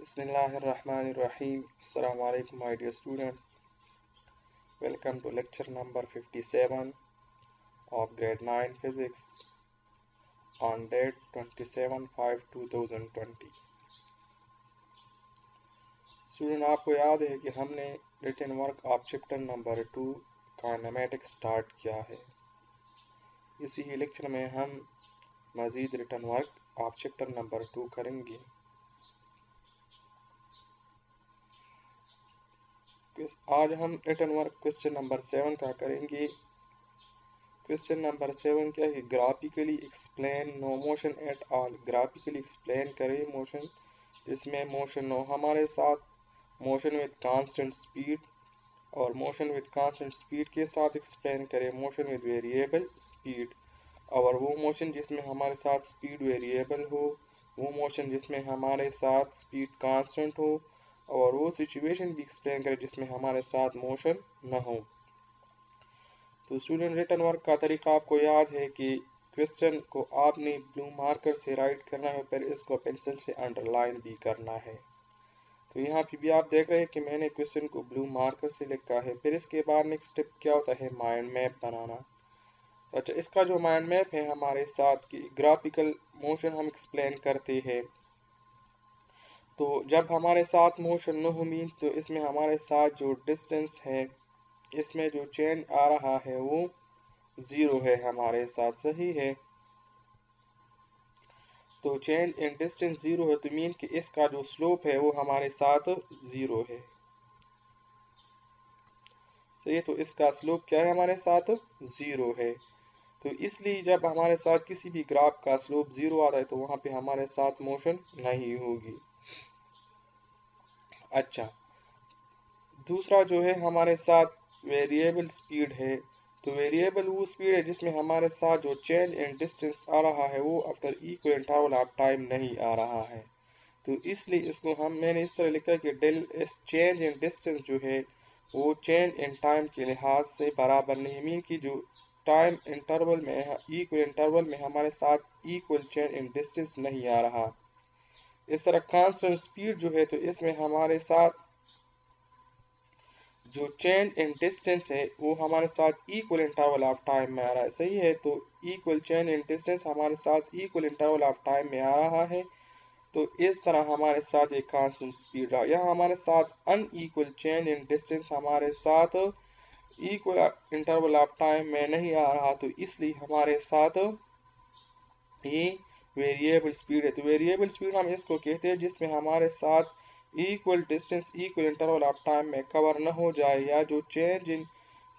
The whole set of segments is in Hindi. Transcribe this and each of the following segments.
Bismillahirrahmanirrahim. Assalamu alaikum, my dear student. Welcome to lecture number 57 of grade 9 physics on date 27/5/2020. Student, आपको याद है कि हमने written work of chapter number 2 kinematics start किया है। इसी ही लेक्चर में हम मज़ीद written work of chapter number 2 करेंगे। आज हम रिटन वर्क क्वेश्चन नंबर 7 का करेंगे। क्वेश्चन नंबर 7 क्या है? Graphically explain no motion at all. Graphically explain करें मोशन जिसमें मोशन नो। हमारे साथ मोशन विद कांस्टेंट स्पीड और मोशन विद कांस्टेंट स्पीड के साथ एक्सप्लेन करें मोशन विद वेरिएबल स्पीड। और वो मोशन जिसमें हमारे साथ स्पीड वेरिएबल हो, वो मोशन जिसमें हमारे साथ स्पीड कांस्टेंट हो, और वो सिचुएशन भी एक्सप्लेन करें जिसमें हमारे साथ मोशन न हो। तो स्टूडेंट, रिटन वर्क का तरीका आपको याद है कि क्वेश्चन को आपने ब्लू मार्कर से राइट करना है, फिर इसको पेंसिल से अंडरलाइन भी करना है। तो यहाँ पे भी आप देख रहे हैं कि मैंने क्वेश्चन को ब्लू मार्कर से लिखा है। फिर इसके बाद नेक्स्ट स्टेप क्या होता है? माइंड मैप बनाना। अच्छा, इसका जो माइंड मैप है हमारे साथ कि ग्राफिकल मोशन हम एक्सप्लेन करते हैं। तो जब हमारे साथ मोशन न हो मीन तो इसमें हमारे साथ जो डिस्टेंस है, इसमें जो चेंज आ रहा है वो ज़ीरो है हमारे साथ, सही है। तो चेंज इन डिस्टेंस ज़ीरो है तो मीन कि इसका जो स्लोप है वो हमारे साथ ज़ीरो है, सही है। तो इसका स्लोप क्या है? हमारे साथ ज़ीरो है। तो इसलिए जब हमारे साथ किसी भी ग्राफ का स्लोप ज़ीरो आता है तो वहाँ पे हमारे साथ मोशन नहीं होगी। अच्छा, दूसरा जो है हमारे साथ वेरिएबल स्पीड है। तो वेरिएबल वो स्पीड है जिसमें हमारे साथ जो चेंज इन डिस्टेंस आ रहा है वो after equal interval of time नहीं आ रहा है। तो इसलिए इसको मैंने इस तरह लिखा कि del S change in distance जो है वो चेंज इन टाइम के लिहाज से बराबर नहीं, मीन कि जो टाइम इंटरवल में इक्वल इंटरवल में हमारे साथ इक्वल चेंज इन डिस्टेंस नहीं आ रहा। इस तरह कांस्टेंट स्पीड जो है तो इसमें हमारे साथ जो चेंज इन डिस्टेंस है वो हमारे साथ इक्वल इंटरवल ऑफ टाइम में आ रहा है, सही है। तो इक्वल चेंज इन डिस्टेंस हमारे साथ इक्वल इंटरवल ऑफ टाइम में आ रहा है। तो इस तरह हमारे साथ एक कांस्टेंट स्पीड रहा। यहाँ हमारे साथ अनइक्वल चेंज इन डिस्टेंस हमारे साथ इक्वल इंटरवल ऑफ टाइम में नहीं आ रहा, तो इसलिए हमारे साथ ये वेरिएबल स्पीड है। तो वेरिएबल स्पीड हम इसको कहते हैं जिसमें हमारे साथ equal distance equal interval of time में कवर न हो जाए, या जो चेंज इन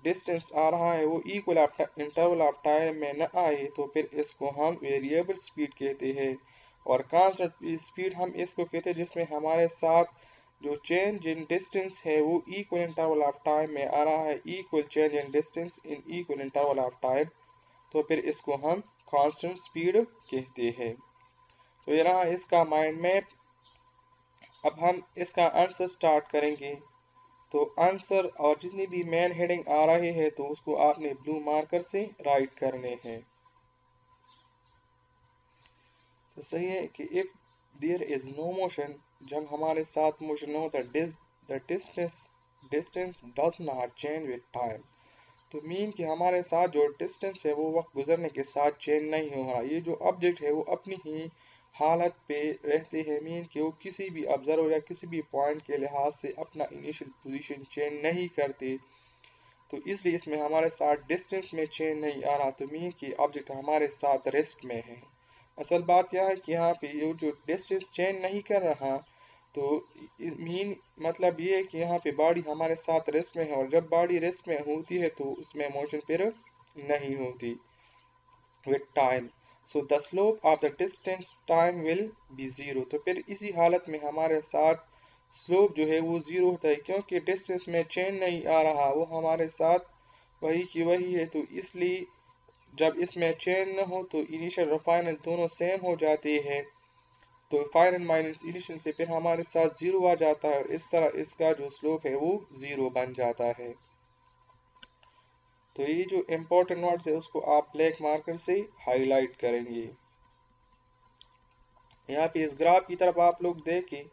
डिस्टेंस आ रहा है वो इक्वल इंटरवल ऑफ टाइम में न आए, तो फिर इसको हम वेरिएबल स्पीड कहते हैं। और कांस्टेंट स्पीड हम इसको कहते हैं जिसमें हमारे साथ जो चेंज इन डिस्टेंस है वो इक्वल इंटरवल ऑफ टाइम में आ रहा है, equal change in distance in equal interval of time, तो फिर इसको हम कांस्टेंट स्पीड कहते हैं। तो ये रहा इसका माइंड मैप। अब हम इसका आंसर स्टार्ट करेंगे। तो आंसर और जितनी भी मेन हेडिंग आ रही है तो उसको आपने ब्लू मार्कर से राइट करने हैं। तो सही है कि if there is no motion, जब हमारे साथ मोशन न होता, the distance does not change with time. तो मीन कि हमारे साथ जो डिस्टेंस है वो वक्त गुजरने के साथ चेंज नहीं हो रहा। ये जो ऑब्जेक्ट है वो अपनी ही हालत पे रहते हैं, मीन कि वो किसी भी ऑब्जर्वर या किसी भी पॉइंट के लिहाज से अपना इनिशियल पोजीशन चेंज नहीं करते। तो इसलिए इसमें हमारे साथ डिस्टेंस में चेंज नहीं आ रहा, तो मीन कि ऑब्जेक्ट हमारे साथ रेस्ट में है। असल बात यह है कि यहाँ पे ये जो डिस्टेंस चेंज नहीं कर रहा, तो मीन मतलब ये है कि यहाँ पे बॉडी हमारे साथ रेस्ट में है, और जब बॉडी रेस्ट में होती है तो उसमें मोशन फिर नहीं होती with time. So the slope of the distance time will be zero. तो फिर इसी हालत में हमारे साथ स्लोप जो है वो ज़ीरो होता है, क्योंकि डिस्टेंस में चेंज नहीं आ रहा, वो हमारे साथ वही की वही है। तो इसलिए जब इसमें चेंज न हो तो इनिशियल और फाइनल दोनों सेम हो जाते हैं, तो फाइनल माइनस इनिशियल से फिर हमारे साथ ज़ीरो आ जाता है, और इस तरह इसका जो स्लोप है वो ज़ीरो बन जाता है। तो ये जो इम्पोर्टेंट वर्ड्स है उसको आप ब्लैक मार्कर से हाईलाइट करेंगे। यहाँ पे इस ग्राफ की तरफ आप लोग देखें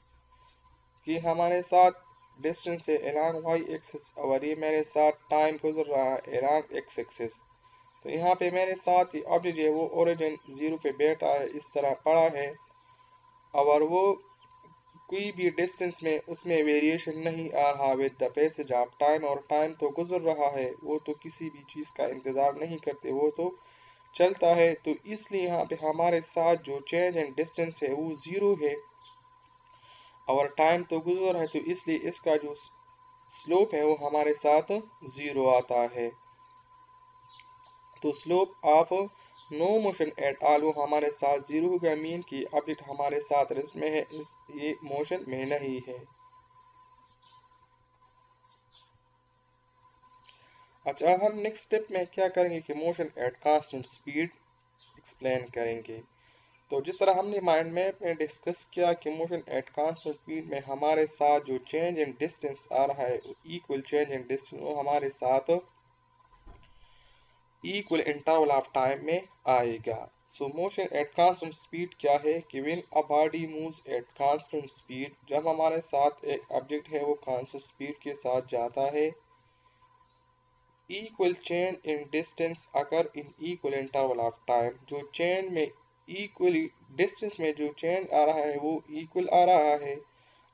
कि हमारे साथ डिस्टेंस है along y एक्सिस और ये मेरे साथ टाइम गुजर रहा है along x एक्सिस। तो यहाँ पे मेरे साथ ही ऑब्जेक्ट है वो ओरिजिन 0 पे बैठा है, इस तरह पड़ा है, और वो कोई भी डिस्टेंस में उसमें वेरिएशन नहीं आ रहा with the passage of time, और टाइम तो गुजर रहा है, वो तो किसी भी चीज़ का इंतज़ार नहीं करते, वो तो चलता है। तो इसलिए यहाँ पे हमारे साथ जो चेंज एंड डिस्टेंस है वो 0 है और टाइम तो गुजर है, तो इसलिए इसका जो स्लोप है वो हमारे साथ 0 आता है। तो slope of no motion at all वो हमारे साथ 0 होगा, मीन कि ऑब्जेक्ट हमारे साथ रेस्ट में है, ये मोशन में नहीं है। अच्छा, अब हम नेक्स्ट स्टेप में क्या करेंगे कि motion at constant speed explain करेंगे। तो जिस तरह हमने माइंड मैप में डिस्कस किया कि मोशन एट कांस्टेंट स्पीड में हमारे साथ जो चेंज इन डिस्टेंस आ रहा है, इक्वल चेंज इन डिस्टेंस वो हमारे साथ इक्वल इंटरवल ऑफ टाइम में आएगा। सो मोशन एट कांस्टेंट स्पीड क्या है कि when a body moves at constant speed, जब हमारे साथ एक ऑब्जेक्ट है वो कांस्टेंट स्पीड के साथ जाता है, equal change in distance occur in equal interval of time, जो चेंज में इक्वली डिस्टेंस में जो चेंज आ रहा है वो इक्वल आ रहा है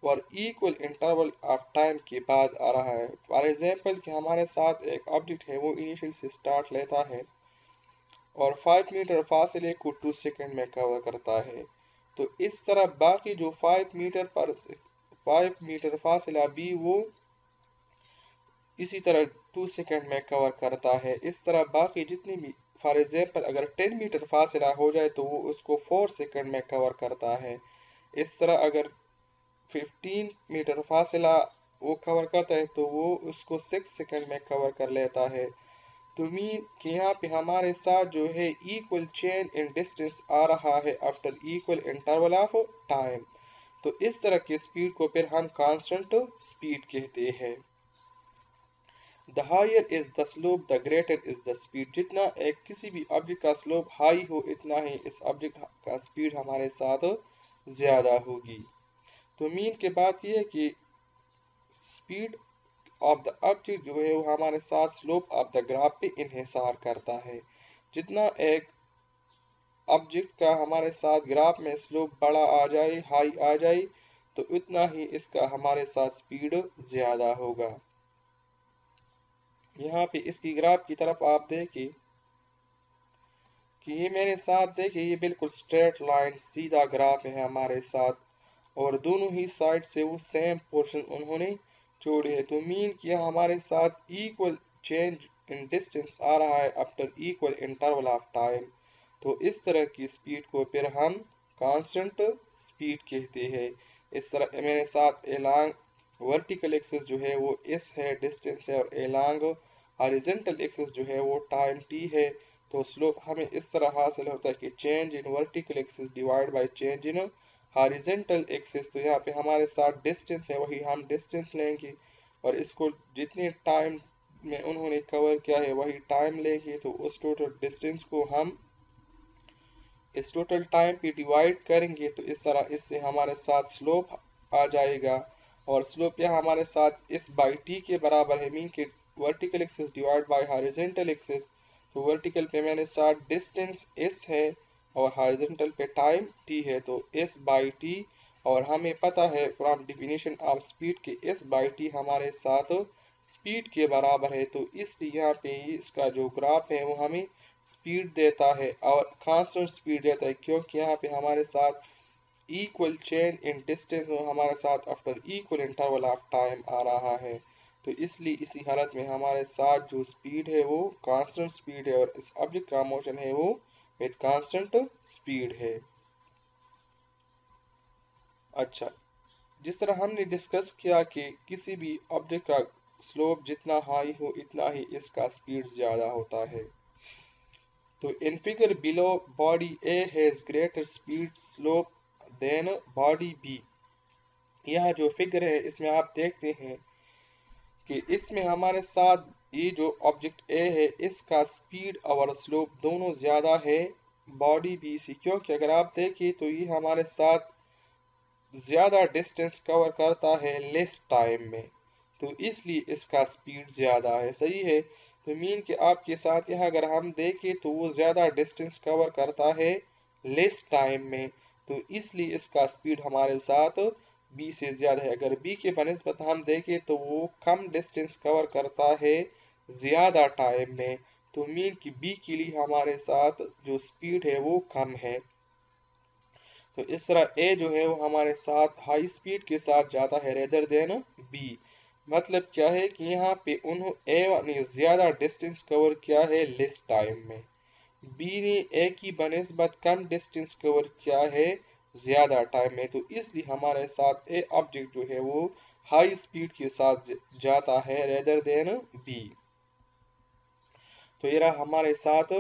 और इक्वल इंटरवल ऑफ टाइम के बाद आ रहा है। फॉर एग्जांपल कि हमारे साथ एक ऑब्जेक्ट है वो इनिशियल से स्टार्ट लेता है और 5 मीटर फासले को 2 सेकंड में कवर करता है, तो इस तरह बाकी जो 5 मीटर फासला भी वो इसी तरह 2 सेकंड में कवर करता है। इस तरह बाकी जितनी भी, फॉर एग्जांपल अगर 10 मीटर फासला हो जाए तो वो उसको 4 सेकंड में कवर करता है। इस तरह अगर 15 मीटर फासला वो कवर करता है तो वो उसको 6 सेकंड में कवर कर लेता है। तो मीन कि यहाँ पे हमारे साथ जो है इक्वल चेंज इन डिस्टेंस आ रहा है after equal interval of time. तो इस तरह की स्पीड को फिर हम कांस्टेंट स्पीड कहते हैं। The higher is the slope the greater is the speed, जितना एक किसी भी ऑब्जेक्ट का स्लोप हाई हो इतना ही इस ऑब्जेक्ट का स्पीड हमारे साथ ज़्यादा होगी। तो मीन की बात यह है कि स्पीड ऑफ द ऑब्जेक्ट जो है वो हमारे साथ स्लोप ऑफ द ग्राफ पे इन्हिसार करता है। जितना एक ऑब्जेक्ट का हमारे साथ ग्राफ में स्लोप बड़ा आ जाए, हाई आ जाए, तो उतना ही इसका हमारे साथ स्पीड ज़्यादा होगा। यहाँ पे इसकी ग्राफ की तरफ आप देखिए कि ये मेरे साथ देखिए, ये बिल्कुल स्ट्रेट लाइन सीधा ग्राफ है हमारे साथ और दोनों ही साइड से वो सेम पोर्शन उन्होंने छोड़ी है। तो मीन किया हमारे साथ इक्वल चेंज इन डिस्टेंस आ रहा है after equal interval of time. तो इस तरह की स्पीड को फिर हम कांस्टेंट स्पीड कहते हैं। इस तरह मेरे साथ एलांग वर्टिकल एक्सिस जो है वो एस है, डिस्टेंस है, और एलांग हॉरिजॉन्टल एक्सिस जो है वो टाइम टी है। तो स्लोप हमें इस तरह हासिल होता है कि change in vertical axis divide by change in horizontal axis. तो यहाँ पे हमारे साथ डिस्टेंस है वही हम डिस्टेंस लेंगे और इसको जितने टाइम में उन्होंने कवर किया है वही टाइम लेंगे, तो उस टोटल डिस्टेंस को हम इस टोटल टाइम पे डिवाइड करेंगे, तो इस तरह इससे हमारे साथ स्लोप आ जाएगा। और स्लोप यह हमारे साथ इस बाई टी के बराबर है, मीन के vertical axis divide by horizontal axis. तो वर्टिकल पे मेरे साथ डिस्टेंस एस है और हॉरिजॉन्टल पे टाइम टी है, तो एस बाई टी, और हमें पता है फ्रॉम डिफिनीशन ऑफ स्पीड के एस बाई टी हमारे साथ स्पीड के बराबर है। तो इसलिए यहाँ पे इसका जो ग्राफ है वो हमें स्पीड देता है और कांस्टेंट स्पीड देता है, क्योंकि यहाँ पे हमारे साथ इक्वल चेंज इन डिस्टेंस वो हमारे साथ after equal interval of time आ रहा है। तो इसलिए इसी हालत में हमारे साथ जो स्पीड है वो कांस्टेंट स्पीड है और इस ऑब्जेक्ट का मोशन है वो विद कांस्टेंट स्पीड है। अच्छा, जिस तरह हमने डिस्कस किया कि किसी भी ऑब्जेक्ट का स्लोप जितना हाई हो इतना ही इसका स्पीड ज़्यादा होता है। तो in figure below body A has greater speed slope than body B. यह जो फिगर है इसमें आप देखते हैं कि इसमें हमारे साथ ये जो ऑब्जेक्ट ए है इसका स्पीड और स्लोप दोनों ज़्यादा है बॉडी बी से, क्योंकि अगर आप देखें तो ये हमारे साथ ज़्यादा डिस्टेंस कवर करता है लेस टाइम में, तो इसलिए इसका स्पीड ज़्यादा है। सही है। तो मीन कि आपके साथ यहाँ अगर हम देखें तो वो ज़्यादा डिस्टेंस कवर करता है लेस टाइम में, तो इसलिए इसका स्पीड हमारे साथ बी से ज़्यादा है। अगर बी के बनिस्बत हम देखें तो वो कम डिस्टेंस कवर करता है ज़्यादा टाइम में, तो मीन कि बी के लिए हमारे साथ जो स्पीड है वो कम है। तो इस तरह ए जो है वो हमारे साथ हाई स्पीड के साथ जाता है रेदर देन बी। मतलब क्या है कि यहाँ पे ए ने ज़्यादा डिस्टेंस कवर किया है लेस टाइम में, बी ने ए की बनिस्बत कम डिस्टेंस कवर किया है ज़्यादा टाइम में, तो इसलिए हमारे साथ ए ऑब्जेक्ट जो है वो हाई स्पीड के साथ जाता है रेदर देन बी। तो ये रहा हमारे साथ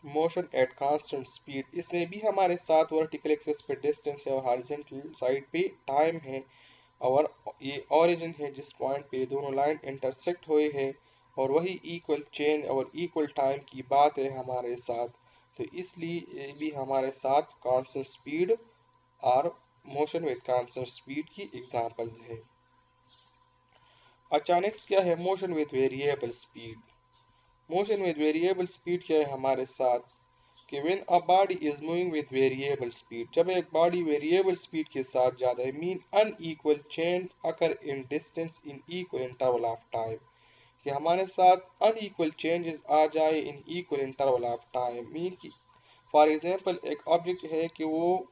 मोशन एट कांस्टेंट स्पीड। इसमें भी हमारे साथ वर्टिकल एक्सिस पे डिस्टेंस है और हॉरिजॉन्टल साइड पे टाइम है, और ये ओरिजिन है जिस पॉइंट पे दोनों लाइन इंटरसेक्ट हुए हैं, और वही इक्वल चेंज और इक्वल टाइम की बात है हमारे साथ। तो इसलिए ये भी हमारे साथ कांस्टेंट स्पीड और मोशन विद कांस्टेंट स्पीड की एग्जांपल्स है। अचानक क्या है motion with variable speed. Motion with variable speed क्या है हमारे साथ कि when a body is moving with variable speed, जब एक बॉडी वेरिएबल स्पीड के साथ जाता है, mean unequal change occur in distance in equal interval of time, कि हमारे साथ अनइक्वल चेंजेस आ जाए इन equal interval of time. Mean कि फॉर एग्जांपल एक ऑब्जेक्ट है कि वो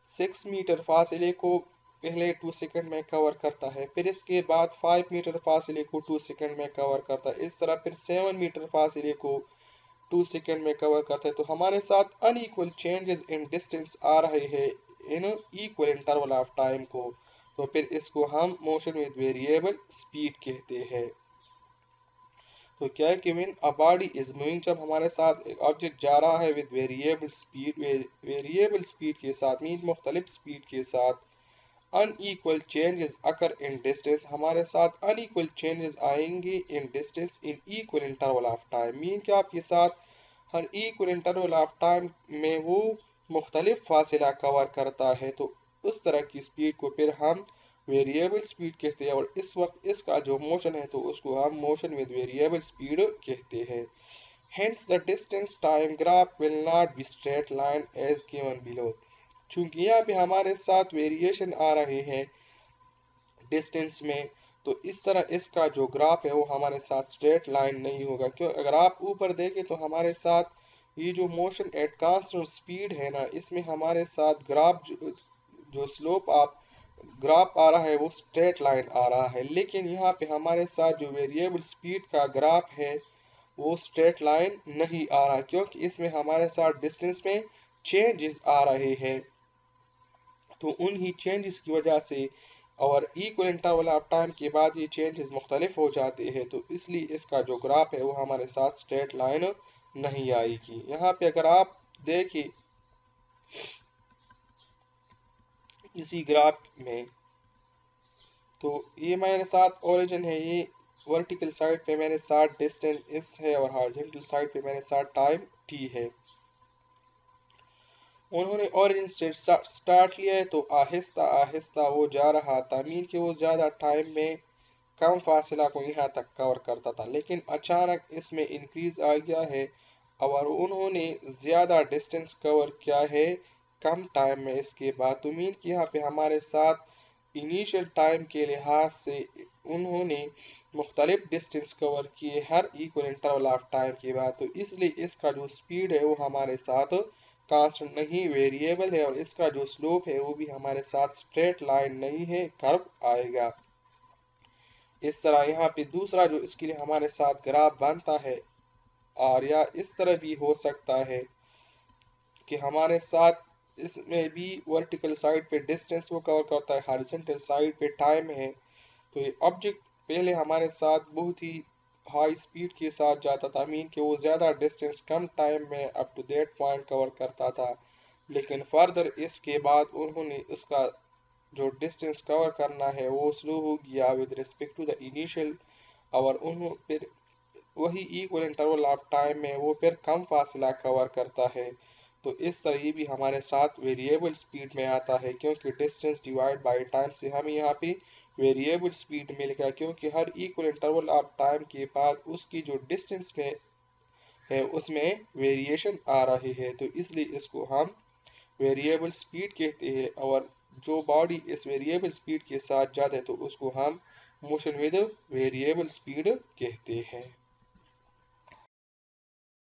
6 मीटर फासले को पहले 2 सेकंड में कवर करता है, फिर इसके बाद 5 मीटर फासले को 2 सेकंड में कवर करता है, इस तरह फिर 7 मीटर फासले को 2 सेकंड में कवर करता है। तो हमारे साथ अनइक्वल चेंजेस इन डिस्टेंस आ रहे हैं इन इक्वल इंटरवल ऑफ टाइम को, तो फिर इसको हम मोशन विद वेरिएबल स्पीड कहते हैं। तो क्या है कि when a body is moving, जब हमारे साथ एक ऑब्जेक्ट जा रहा है with variable speed, variable speed के साथ मीन मुख्तलिफ स्पीड के साथ, unequal changes occur in distance, हमारे साथ अनइक्वल चेंजेस आएंगे in distance in equal interval of time. Mean कि आपके साथ हर इक्वल इंटरवल ऑफ टाइम में वो मुख्तलिफ फासला कवर करता है, तो उस तरह की स्पीड को फिर हम वेरिएबल स्पीड कहते हैं, और इस वक्त इसका जो मोशन है तो उसको हम मोशन विद वेरिएबल स्पीड कहते हैं। Hence the distance time graph will not be straight line as given below। चूंकि यहाँ पे हमारे साथ वेरिएशन आ रहे हैं डिस्टेंस में, तो इस तरह इसका जो ग्राफ है वो हमारे साथ स्ट्रेट लाइन नहीं होगा। क्यों, अगर आप ऊपर देखें तो हमारे साथ ये जो मोशन एट कांस्टेंट स्पीड है ना, इसमें हमारे साथ ग्राफ जो स्लोप आप ग्राफ आ रहा है वो स्ट्रेट लाइन आ रहा है, लेकिन यहाँ पे हमारे साथ जो वेरिएबल स्पीड का ग्राफ है वो स्ट्रेट लाइन नहीं आ रहा, क्योंकि इसमें हमारे साथ डिस्टेंस में चेंजेस आ रहे हैं। तो उन्हीं चेंजेस की वजह से और इक्वल इंटरवल ऑफ टाइम के बाद ये चेंजेस मुख्तलिफ हो जाते हैं, तो इसलिए इसका जो ग्राफ है वो हमारे साथ स्ट्रेट लाइन नहीं आएगी। यहाँ पे अगर आप देखिए इसी ग्राफ में, तो ये मेरे साथ ओरिजिन है, ये वर्टिकल साइड पे मेरे साथ डिस्टेंस एस है और हॉरिजॉन्टल साइड पे मेरे साथ टाइम टी है। उन्होंने ओरिजिन स्टार्ट लिया है, तो आहिस्ता आहिस्ता वो जा रहा था, मीन कि वो ज़्यादा टाइम में कम फासला को यहाँ तक कवर करता था, लेकिन अचानक इसमें इंक्रीज आ गया है और उन्होंने ज़्यादा डिस्टेंस कवर किया है कम टाइम में इसके बाद। तो मीन कि यहाँ पे हमारे साथ इनिशियल टाइम के लिहाज से उन्होंने मुख्तलिफ डिस्टेंस कवर किए हर इक्वल इंटरवल ऑफ टाइम के बाद, तो इसलिए इसका जो स्पीड है वो हमारे साथ कांस्टेंट नहीं वेरिएबल है, और इसका जो स्लोप है वो भी हमारे साथ स्ट्रेट लाइन नहीं है, कर्व आएगा। इस तरह यहाँ पे दूसरा जो इसके लिए हमारे साथ ग्राफ बनता है, और या इस तरह भी हो सकता है कि हमारे साथ इसमें भी वर्टिकल साइड पे डिस्टेंस वो कवर करता है, हॉरिजॉन्टल साइड पे टाइम है। तो ये ऑब्जेक्ट पहले हमारे साथ बहुत ही हाई स्पीड के साथ जाता था, मीन कि वो ज़्यादा डिस्टेंस कम टाइम में up to that point cover करता था, लेकिन फर्दर इसके बाद उन्होंने उसका जो डिस्टेंस कवर करना है वो स्लो हो गया with respect to the initial, और उन्होंने फिर वही इक्वल इंटरवल ऑफ टाइम में वो फिर कम फासला कवर करता है। तो इस तरह ये भी हमारे साथ वेरिएबल स्पीड में आता है, क्योंकि डिस्टेंस डिवाइड बाय टाइम से हमें यहाँ पे वेरिएबल स्पीड मिल गया, क्योंकि हर इक्वल इंटरवल ऑफ टाइम के बाद उसकी जो डिस्टेंस में है उसमें वेरिएशन आ रही है, तो इसलिए इसको हम वेरिएबल स्पीड कहते हैं। और जो बॉडी इस वेरिएबल स्पीड के साथ जाता है तो उसको हम मोशन विद वेरिएबल स्पीड कहते हैं।